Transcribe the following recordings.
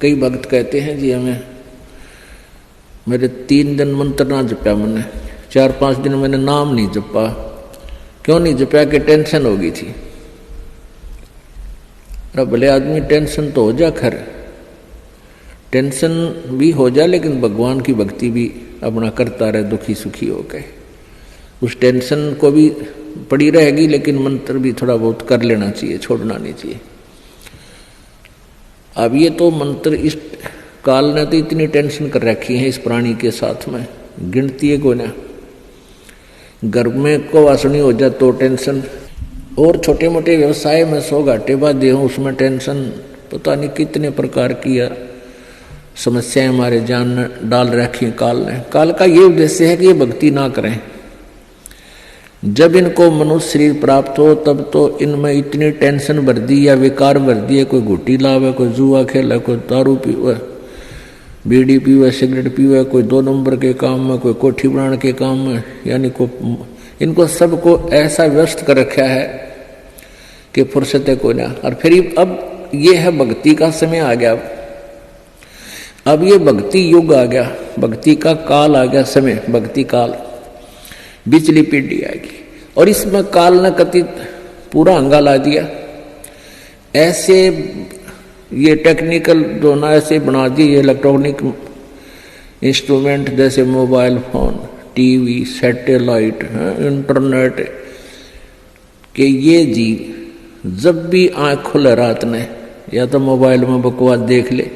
कई भक्त कहते हैं जी हमें मेरे 3 दिन मंत्र ना जपा, मैंने 4-5 दिन मैंने नाम नहीं जपा। क्यों नहीं जपा? कि टेंशन हो गई थी। अरे भले आदमी टेंशन तो हो जा, खर टेंशन भी हो जा, लेकिन भगवान की भक्ति भी अपना करता रहे दुखी सुखी होकर। उस टेंशन को भी पड़ी रहेगी, लेकिन मंत्र भी थोड़ा बहुत कर लेना चाहिए, छोड़ना नहीं चाहिए। अब ये तो मंत्र इस काल ने तो इतनी टेंशन कर रखी है इस प्राणी के साथ में, गिनती है को ना। घर में को वासनी हो जाए तो टेंशन, और छोटे मोटे व्यवसाय में 100 घाटे बाधे हों उसमें टेंशन, पता नहीं कितने प्रकार की समस्याएं हमारे जान डाल रखी काल ने। काल का ये उद्देश्य है कि ये भक्ति ना करें। जब इनको मनुष्य शरीर प्राप्त हो तब तो इनमें इतनी टेंशन भर दी या विकार भर दिए, कोई घुट्टी लावे, कोई जुआ खेले, कोई दारू पीवे, बीड़ी पीवे, सिगरेट पीवे, कोई 2 नंबर के काम में, कोई कोठी बनाने के काम में, यानी को इनको सबको ऐसा व्यस्त कर रखा है कि फुर्सत है कोई ना। और फिर अब ये है भक्ति का समय आ गया, अब ये भक्ति युग आ गया, भक्ति का काल आ गया, समय भक्ति काल, बिचली पीढ़ी आएगी। और इसमें काल ने कथित पूरा अंगा ला दिया। ऐसे ये टेक्निकल जो ना ऐसे बना दिए इलेक्ट्रॉनिक इंस्ट्रूमेंट, जैसे mobile phone, TV, satellite, internet, कि ये जी जब भी आँख खुले रात ने या तो मोबाइल में बकवास देख ले,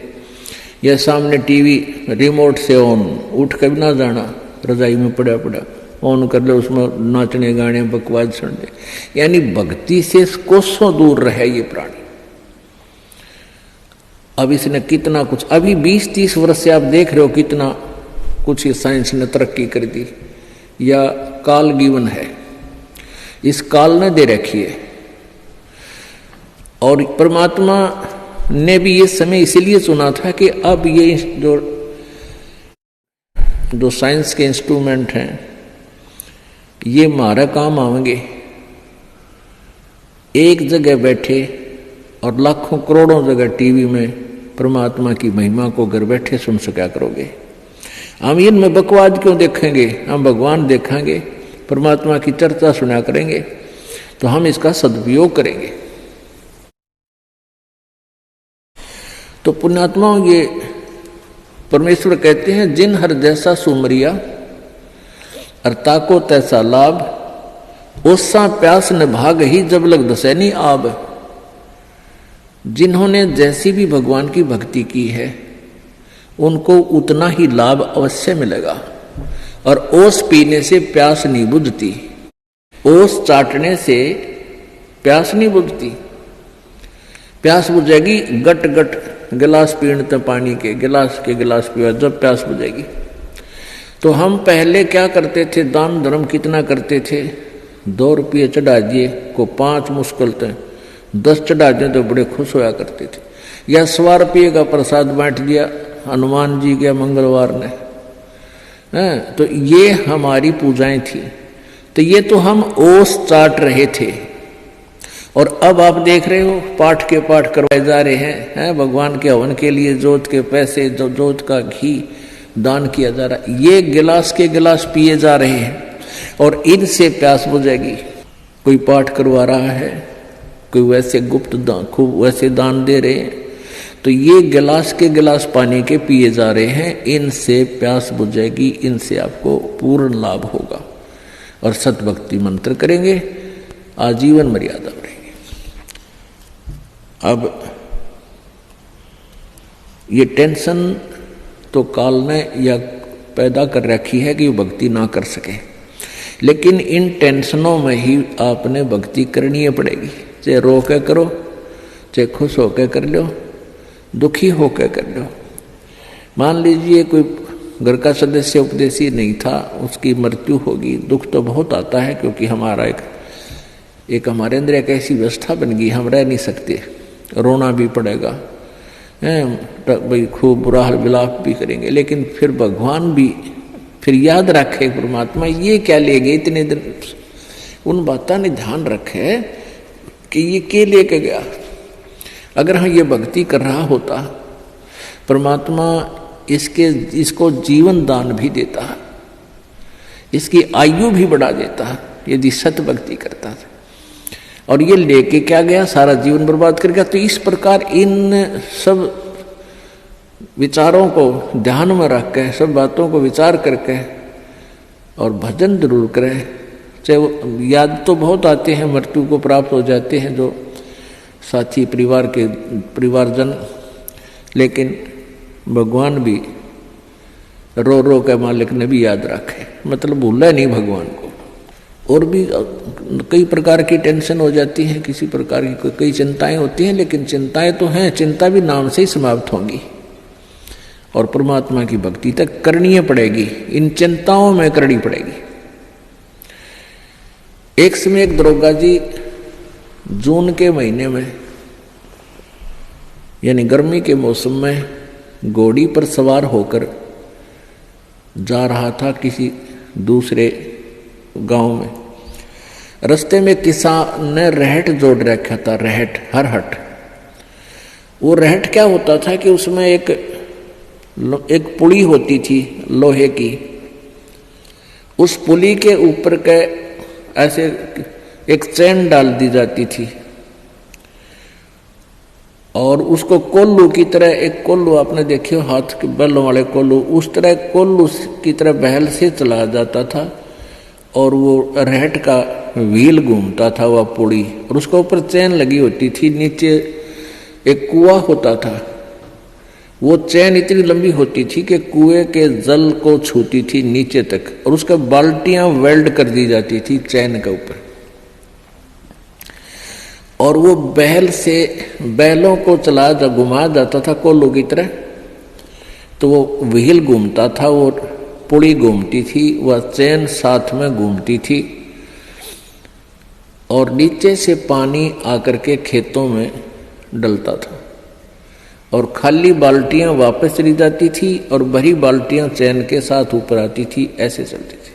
या सामने टीवी रिमोट से ऑन, उठ कर भी ना जाना, रजाई में पड़ा पड़ा ऑन कर ले, उसमें नाचने गाने बकवास सुन ले। यानी भक्ति से कोसों दूर रहे ये प्राणी। अब इसने कितना कुछ, अभी 20-30 वर्ष से आप देख रहे हो कितना कुछ ये साइंस ने तरक्की कर दी, या काल गिवन है, इस काल ने दे रखी है। और परमात्मा ने भी ये समय इसीलिए चुना था कि अब ये जो साइंस के इंस्ट्रूमेंट हैं ये हमारा काम आएंगे। एक जगह बैठे और लाखों करोड़ों जगह टीवी में परमात्मा की महिमा को घर बैठे सुन सका करोगे। हम इनमें बकवास क्यों देखेंगे? हम भगवान देखेंगे, परमात्मा की चर्चा सुना करेंगे, तो हम इसका सदुपयोग करेंगे। तो पुण्यात्मा ये परमेश्वर कहते हैं, जिन हर जैसा सुमरिया और ताको तैसा लाभ, ओसा प्यास न भाग ही जब लग दसैनी आब। जिन्होंने जैसी भी भगवान की भक्ति की है उनको उतना ही लाभ अवश्य मिलेगा। और ओस पीने से प्यास नहीं बुझती, ओस चाटने से प्यास नहीं बुझती। प्यास बुझेगी गट गट गिलास पीने पानी के गिलास पीवा, जब प्यास बुझेगी। तो हम पहले क्या करते थे, दान धर्म कितना करते थे, 2 रुपये चढ़ा दिए को 5 मुश्किल थे, 10 चढ़ा दिए तो बड़े खुश होया करते थे। या 100 रुपये का प्रसाद बांट दिया हनुमान जी के मंगलवार ने, तो ये हमारी पूजाएं थी। तो ये तो हम ओस चाट रहे थे। और अब आप देख रहे हो पाठ के पाठ करवाए जा रहे हैं, भगवान के हवन के लिए जोत के पैसे, जोत का घी दान किया जा रहा है, ये गिलास के गिलास पिए जा रहे हैं और इनसे प्यास बुझेगी। कोई पाठ करवा रहा है, कोई वैसे गुप्त दान, खूब वैसे दान दे रहे हैं, तो ये गिलास के गिलास पानी के पिए जा रहे हैं, इनसे प्यास बुझेगी, इनसे आपको पूर्ण लाभ होगा। और सतभक्ति मंत्र करेंगे, आजीवन मर्यादा रहेगी। अब ये टेंशन तो काल ने या पैदा कर रखी है कि वो भक्ति ना कर सके, लेकिन इन टेंशनों में ही आपने भक्ति करनी पड़ेगी। चाहे रो के करो, चाहे खुश होकर कर लो, दुखी होकर कर लो। मान लीजिए कोई घर का सदस्य उपदेशी नहीं था, उसकी मृत्यु होगी, दुख तो बहुत आता है, क्योंकि हमारा एक हमारे अंदर एक ऐसी व्यवस्था बन गई, हम रह नहीं सकते, रोना भी पड़ेगा, भाई खूब बुरा हाल विलाप भी करेंगे। लेकिन फिर भगवान भी फिर याद रखे, परमात्मा ये क्या ले गए इतने दिन, उन बातों ने ध्यान रखे कि ये क्या लेके गया। अगर हाँ ये भक्ति कर रहा होता परमात्मा इसको जीवन दान भी देता है, इसकी आयु भी बढ़ा देता है यदि सत भक्ति करता था। और ये लेके क्या गया, सारा जीवन बर्बाद कर गया। तो इस प्रकार इन सब विचारों को ध्यान में रख के, सब बातों को विचार करके और भजन जरूर करें। चाहे याद तो बहुत आते हैं, मृत्यु को प्राप्त हो जाते हैं जो साथी परिवारजन, लेकिन भगवान भी रो रो के मालिक ने भी याद रखे, मतलब भूला नहीं भगवान को। और भी कई प्रकार की टेंशन हो जाती है, किसी प्रकार की कई चिंताएं होती हैं, लेकिन चिंताएं तो हैं, चिंता भी नाम से ही समाप्त होंगी और परमात्मा की भक्ति तक करनी पड़ेगी, इन चिंताओं में करनी पड़ेगी। एक समय एक दरोगा जी जून के महीने में यानी गर्मी के मौसम में घोड़ी पर सवार होकर जा रहा था किसी दूसरे गांव में। रास्ते में किसान ने रहट जोड़ रखा था, रहट, हरहट। वो रहट क्या होता था कि उसमें एक पुली होती थी लोहे की, उस पुली के ऊपर के ऐसे एक चैन डाल दी जाती थी और उसको कोल्लू की तरह, एक कोल्लू आपने देखे हो हाथ के बैलों वाले कोल्लू, उस तरह कोल्लू की तरह बहल से चलाया जाता था और वो रहट का व्हील घूमता था वह पुड़ी, और उसके ऊपर चैन लगी होती थी। नीचे एक कुआं होता था, वो चैन इतनी लंबी होती थी कि कुएं के जल को छूती थी नीचे तक, और उसका बाल्टियां वेल्ड कर दी जाती थी चैन के ऊपर। और वो बैलों को घुमाया जाता था कोल्लू की तरह, तो वो व्हील घूमता था, वो पुड़ी घूमती थी, वह चैन साथ में घूमती थी और नीचे से पानी आकर के खेतों में डलता था और खाली बाल्टियां वापस चली जाती थी और भरी बाल्टियां चैन के साथ ऊपर आती थी, ऐसे चलती थी।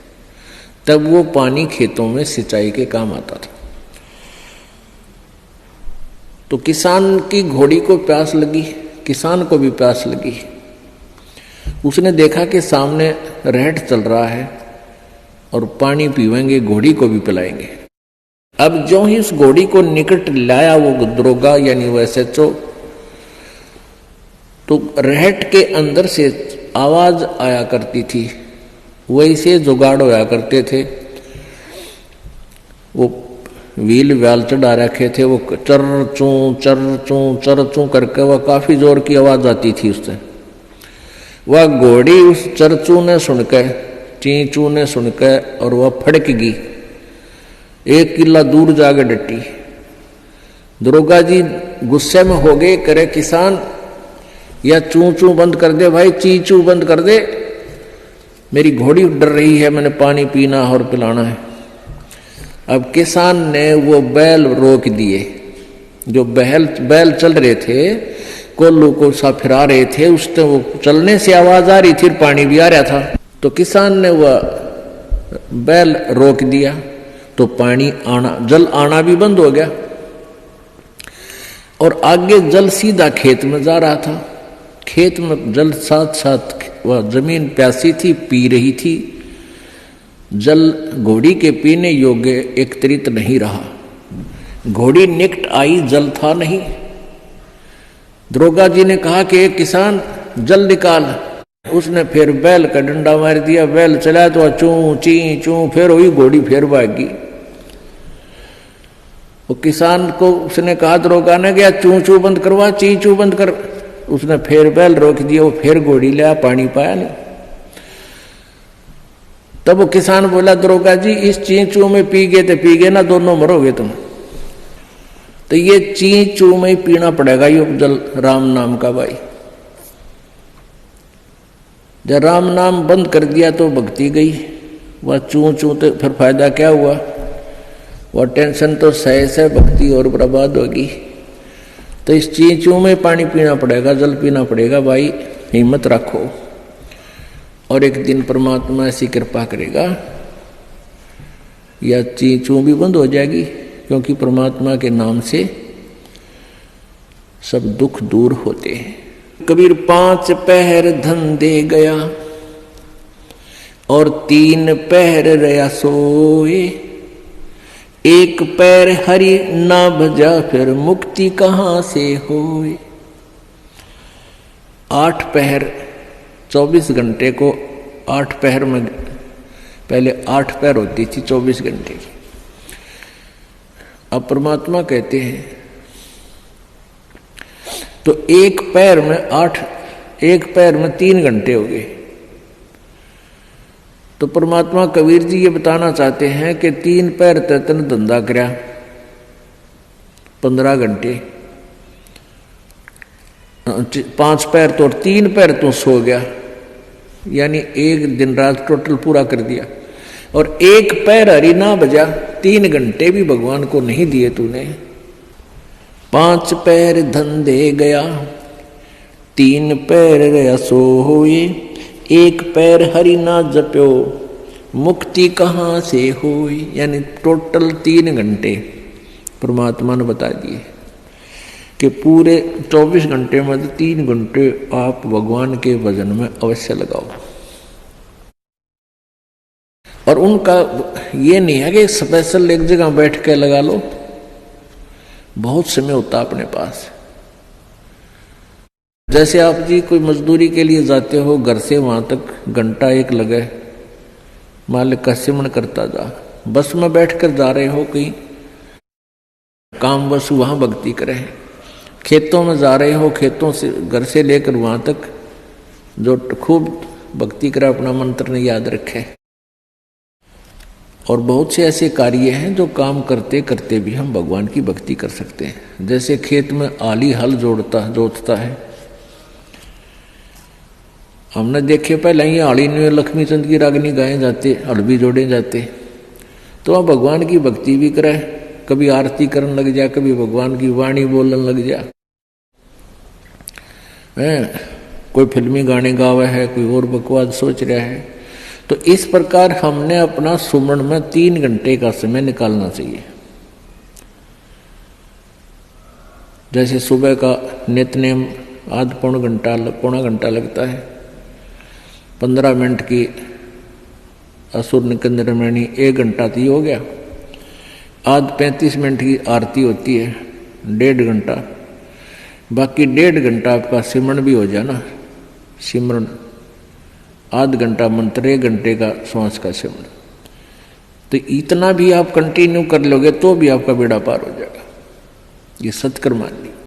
तब वो पानी खेतों में सिंचाई के काम आता था। तो किसान की घोड़ी को प्यास लगी, किसान को भी प्यास लगी। उसने देखा कि सामने रहट चल रहा है और पानी पीवेंगे, घोड़ी को भी पिलाएंगे। अब जो ही उस घोड़ी को निकट लाया वो दरोगा यानी वो SHO, तो रहट के अंदर से आवाज आया करती थी, वैसे जुगाड़ होया करते थे। वो व्हील व्याल चढ़ा रखे थे, वो चर चू करके वह काफी जोर की आवाज आती थी उससे। वह घोड़ी उस चरचू ने सुनकर, चींचू ने सुनकर, और वह फड़क गई, 1 किला दूर जाके डटी। दरोगा जी गुस्से में हो गए, करे किसान या चू बंद कर दे भाई, चीचू बंद कर दे, मेरी घोड़ी डर रही है, मैंने पानी पीना और पिलाना है। अब किसान ने वो बैल रोक दिए, जो बैल चल रहे थे, कोल्लू को सा फिरा रहे थे, उससे वो चलने से आवाज आ रही थी, पानी भी आ रहा था। तो किसान ने वह बैल रोक दिया, तो पानी आना, जल आना भी बंद हो गया और आगे जल सीधा खेत में जा रहा था। खेत में जल साथ साथ वह जमीन प्यासी थी, पी रही थी। जल घोड़ी के पीने योग्य एकत्रित नहीं रहा, घोड़ी निकट आई, जल था नहीं। दरोगा जी ने कहा कि एक किसान जल निकाल। उसने फिर बैल का डंडा मार दिया, बैल चला तो चू ची चू, फिर वही घोड़ी फिर भागी। वो किसान को उसने कहा, दरोगा ने गया चू बंद करवा, चू बंद कर। उसने फिर बैल रोक दिया, वो फिर घोड़ी लिया, पानी पाया नहीं। तब वो किसान बोला, दरोगा जी इस चींचू में पी गए तो पी गए ना, दोनों मरोगे तुम। तो ये चींचू में ही पीना पड़ेगा ये जल, राम नाम का भाई। जब राम नाम बंद कर दिया तो भक्ति गई, वह चू तो फिर फायदा क्या हुआ, वह टेंशन तो सह से भक्ति और बर्बाद होगी। तो इस चींचू में पानी पीना पड़ेगा, जल पीना पड़ेगा भाई, हिम्मत रखो और एक दिन परमात्मा ऐसी कृपा करेगा या चींचू भी बंद हो जाएगी, क्योंकि परमात्मा के नाम से सब दुख दूर होते हैं। कबीर 5 पहर धन दे गया और 3 पहर रया सोए। 1 पैर हरि ना भजा फिर मुक्ति कहां से होए। 8 पहर 24 घंटे को 8 पहर में, पहले 8 पहर होती थी 24 घंटे की। अब परमात्मा कहते हैं तो 1 पैर में 8, 1 पैर में 3 घंटे हो गए। तो परमात्मा कबीर जी ये बताना चाहते हैं कि 3 पैर तन धंधा करया 15 घंटे, 5 पैर तो 3 पैर तो सो गया, यानी 1 दिन रात टोटल पूरा कर दिया। और 1 पैर हरि ना बजा, 3 घंटे भी भगवान को नहीं दिए तूने। 5 पैर धन दे गया, 3 पैर रया सोए। 1 पैर हरि ना जप्यो, मुक्ति कहां से होई। यानी टोटल 3 घंटे परमात्मा ने बता दिए कि पूरे 24 घंटे में 3 घंटे आप भगवान के भजन में अवश्य लगाओ। और उनका ये नहीं है कि स्पेशल एक जगह बैठ के लगा लो, बहुत समय होता अपने पास। जैसे आप जी कोई मजदूरी के लिए जाते हो, घर से वहां तक घंटा 1 लगे, मालिक का सिमरण करता जा। बस में बैठकर जा रहे हो कहीं काम, बस वहां भक्ति करें। खेतों में जा रहे हो, खेतों से घर से लेकर वहां तक जो खूब भक्ति करे, अपना मंत्र ने याद रखे। और बहुत से ऐसे कार्य हैं जो काम करते करते भी हम भगवान की भक्ति कर सकते हैं। जैसे खेत में आली हल जोतता है, हमने देखे पहले ही आली में लक्ष्मी चंद की रागनी गाए जाते, हल भी जोड़े जाते। तो आप भगवान की भक्ति भी करे, कभी आरती करने लग जा, कभी भगवान की वाणी बोलने लग जा। कोई फिल्मी गाने गावे है, कोई और बकवास सोच रहा है। तो इस प्रकार हमने अपना सुमरण में 3 घंटे का समय निकालना चाहिए। जैसे सुबह का नित्यनेम आध पौना घंटा लगता है, 15 मिनट की असुर निकंदन रामायणी 1 घंटा तो हो गया। आध 35 मिनट की आरती होती है, 1.5 घंटा। बाकी 1.5 घंटा आपका सिमरण भी हो जाए ना, सिमरण आध घंटा मंत्र, 1 घंटे का श्वास का सिमरण। तो इतना भी आप कंटिन्यू कर लोगे तो भी आपका बेड़ा पार हो जाएगा। ये सत्कर्म मान लीजिए।